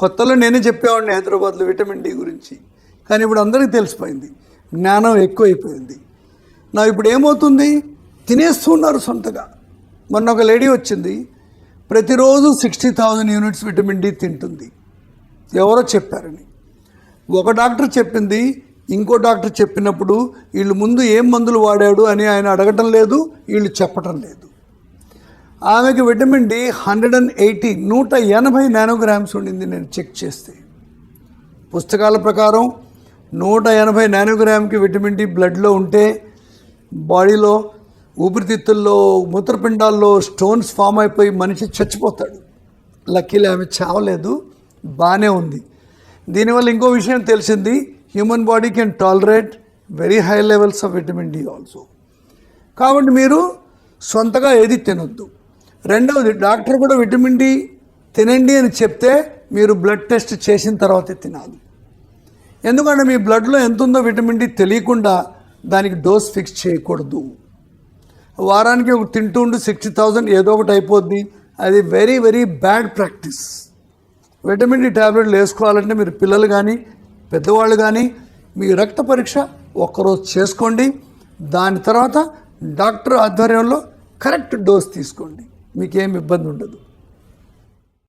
కొత్తలో నేనే చెప్పేవాడిని హైదరాబాద్లో విటమిన్ డి గురించి, కానీ ఇప్పుడు అందరికీ తెలిసిపోయింది, జ్ఞానం ఎక్కువైపోయింది. నా ఇప్పుడు ఏమవుతుంది, తినేస్తున్నారు సొంతగా. మొన్న ఒక లేడీ వచ్చింది, ప్రతిరోజు 60,000 యూనిట్స్ విటమిన్ డి తింటుంది. ఎవరో చెప్పారని. ఒక డాక్టర్ చెప్పింది, ఇంకో డాక్టర్ చెప్పినప్పుడు వీళ్ళు ముందు ఏం మందులు వాడాడు అని ఆయన అడగటం లేదు, వీళ్ళు చెప్పటం లేదు. ఆమెకి విటమిన్ డి 180 నానోగ్రామ్స్ ఉండింది. నేను చెక్ చేస్తే పుస్తకాల ప్రకారం 180 నానోగ్రామ్కి విటమిన్ డి బ్లడ్లో ఉంటే బాడీలో ఊపిరితిత్తుల్లో మూత్రపిండాల్లో స్టోన్స్ ఫామ్ అయిపోయి మనిషి చచ్చిపోతాడు. లక్కీలీ ఆమె చావలేదు, బాగానే ఉంది. దీనివల్ల ఇంకో విషయం తెలిసింది, human body can tolerate very high levels of vitamin D also. కాబట్టి మీరు సొంతగా ఏది తినొద్దు. రెండవది, డాక్టర్ కూడా విటమిన్ డి తినండి అని చెప్తే మీరు బ్లడ్ టెస్ట్ చేసిన తర్వాతే తినాలి. ఎందుకంటే మీ బ్లడ్లో ఎంత ఉందో విటమిన్ డి తెలియకుండా దానికి డోస్ ఫిక్స్ చేయకూడదు. వారానికి ఒక తింటూ ఉండి 60,000 ఏదో ఒకటి అయిపోద్ది, అది very very bad practice. Vitamin D ట్యాబ్లెట్లు వేసుకోవాలంటే మీరు పిల్లలు కానీ పెద్దవాళ్ళు కానీ మీ రక్త పరీక్ష ఒక్కరోజు చేసుకోండి. దాని తర్వాత డాక్టర్ ఆధ్వర్యంలో కరెక్ట్ డోస్ తీసుకోండి, మీకేం ఇబ్బంది ఉండదు.